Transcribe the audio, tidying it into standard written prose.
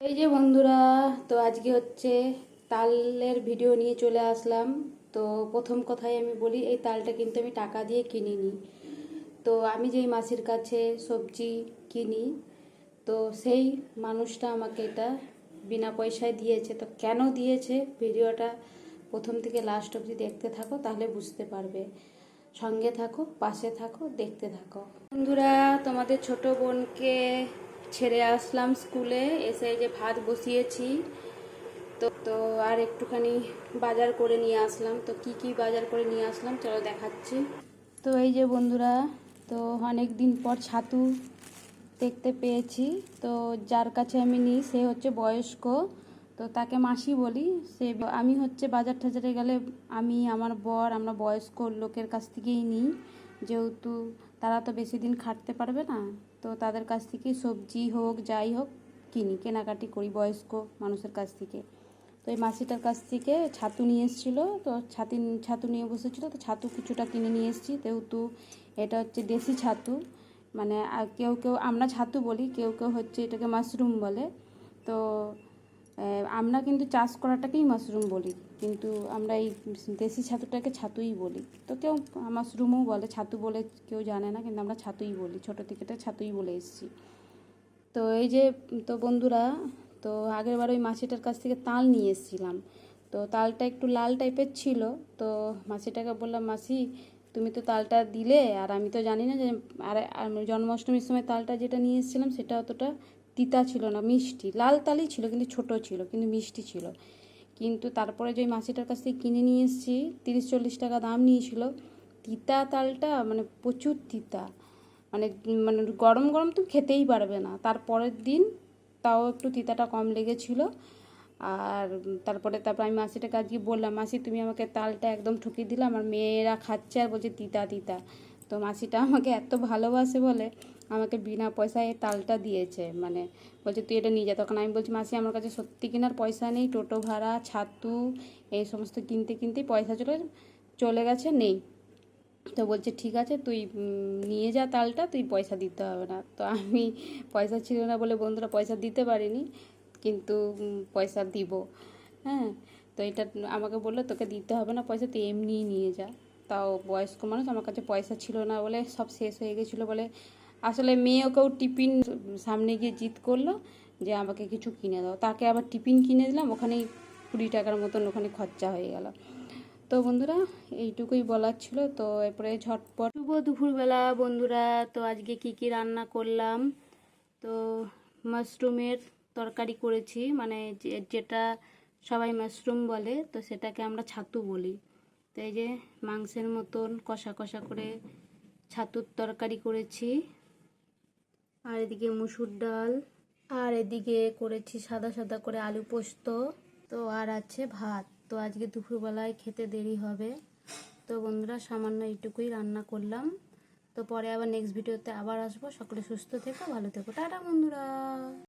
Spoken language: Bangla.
এই যে বন্ধুরা, তো আজকে হচ্ছে তালের ভিডিও নিয়ে চলে আসলাম। তো প্রথম কথাই আমি বলি, এই তালটা কিন্তু আমি টাকা দিয়ে কিনিনি। তো আমি যেই মাসির কাছে সবজি কিনি, তো সেই মানুষটা আমাকে এটা বিনা পয়সায় দিয়েছে। তো কেন দিয়েছে, ভিডিওটা প্রথম থেকে লাস্ট অবধি দেখতে থাকো, তাহলে বুঝতে পারবে। সঙ্গে থাকো, পাশে থাকো, দেখতে থাকো। বন্ধুরা, তোমাদের ছোট বোনকে ছেড়ে আসলাম স্কুলে, এসে এই যে ভাত বসিয়েছি। তো আর একটুখানি বাজার করে নিয়ে আসলাম। তো কি কি বাজার করে নিয়ে আসলাম চলো দেখাচ্ছি। তো এই যে বন্ধুরা, তো অনেক দিন পর ছাতু দেখতে পেয়েছি। তো যার কাছে আমি নিই সে হচ্ছে বয়স্ক, তো তাকে মাসি বলি। আমি হচ্ছে বাজার টাজারে গেলে আমি আমার বর আমরা বয়স্ক লোকের কাছ থেকেই নিই, যেহেতু তারা তো বেশি দিন খাটতে পারবে না। তো তাদের কাছ থেকেই সবজি হোক যাই হোক কেনাকাটি করি বয়স্ক মানুষের কাছ থেকে। তো এই মাসিটার কাছ থেকে ছাতু নিয়ে এসেছিলো, তো ছাতু নিয়ে বসেছিলো, তো ছাতু কিছুটা কিনে নিয়ে এসেছি। যেহেতু এটা হচ্ছে দেশি ছাতু, মানে কেউ কেউ আমরা ছাতু বলি, কেউ কেউ হচ্ছে এটাকে মাশরুম বলে। তো আমরা কিন্তু চাষ করাটাকেই মাশরুম বলি, কিন্তু আমরা এই দেশি ছাতুটাকে ছাতুই বলি। তো কেউ মাশরুমও বলে, ছাতু বলে কেউ জানে না, কিন্তু আমরা ছাতুই বলি, ছোটো থেকে ছাতুই বলে এসেছি। তো এই যে, তো বন্ধুরা, তো আগেরবার ওই মাসিটার কাছ থেকে তাল নিয়ে এসেছিলাম। তো তালটা একটু লাল টাইপের ছিল। তো মাসিটাকে বললাম, মাসি তুমি তো তালটা দিলে, আর আমি তো জানি না যে, আর জন্মাষ্টমীর সময় তালটা যেটা নিয়ে এসেছিলাম সেটা অতটা তিতা ছিল না, মিষ্টি লাল তালই ছিল, কিন্তু ছোট ছিল, কিন্তু মিষ্টি ছিল। কিন্তু তারপরে যে মাসিটার কাছ থেকে কিনে নিয়ে এসেছি, 30-40 টাকা দাম নিয়েছিল। তিতা তালটা মানে প্রচুর তিতা, মানে মানে গরম গরম তো খেতেই পারবে না। তারপরের দিন তাও একটু তিতাটা কম লেগেছিল। আর তারপর আমি মাসিটাকে আজকে বললাম, মাসি তুমি আমাকে তালটা একদম ঠকিয়ে দিলে, আমার মেয়েরা খাচ্ছে আর বলছে তিতা তিতা। তো মাসিটা আমাকে এত ভালোবাসে বলে আমাকে বিনা পয়সায় তালটা দিয়েছে, মানে বলছে তুই এটা নিয়ে যা। তখন আমি বলছি, মাসি আমার কাছে সত্যি কেনার পয়সা নেই, টোটো ভাড়া ছাতু এই সমস্ত কিনতে কিনতেই পয়সা চলে গেছে, নেই। তো বলছে ঠিক আছে তুই নিয়ে যা তালটা, তুই পয়সা দিতে হবে না। তো আমি পয়সা ছিল না বলে বন্ধুরা পয়সা দিতে পারিনি, কিন্তু পয়সা দিব। হ্যাঁ, তো এটা আমাকে বললো তোকে দিতে হবে না পয়সা, তুই এমনিই নিয়ে যা। তাও বয়স্ক মানুষ, আমার কাছে পয়সা ছিল না বলে সব শেষ হয়ে গেছিলো বলে, আসলে মেয়েকেও টিফিন সামনে গিয়ে জিদ করলো যে আমাকে কিছু কিনে দাও, তাকে আবার টিফিন কিনে দিলাম, ওখানেই 20 টাকার মতন ওখানে খরচা হয়ে গেল। তো বন্ধুরা, এইটুকুই বলার ছিল। তো এরপরে ঝটপট শুভ দুপুরবেলা বন্ধুরা। তো আজকে কি কি রান্না করলাম, তো মাশরুমের তরকারি করেছি, মানে যেটা সবাই মাশরুম বলে, তো সেটাকে আমরা ছাতু বলি। তো এই যে মাংসের মতন কষা কষা করে ছাতুর তরকারি করেছি, আর এদিকে মুসুর ডাল, আর এদিকে করেছি সাদা সাদা করে আলু পোস্ত। তো আর আছে ভাত। তো আজকে দুপুরবেলায় খেতে দেরি হবে। তো বন্ধুরা, সামান্য এইটুকুই রান্না করলাম। তো পরে আবার নেক্সট ভিডিওতে আবার আসবো। সকলে সুস্থ থেকো, ভালো থেকো, টাটা বন্ধুরা।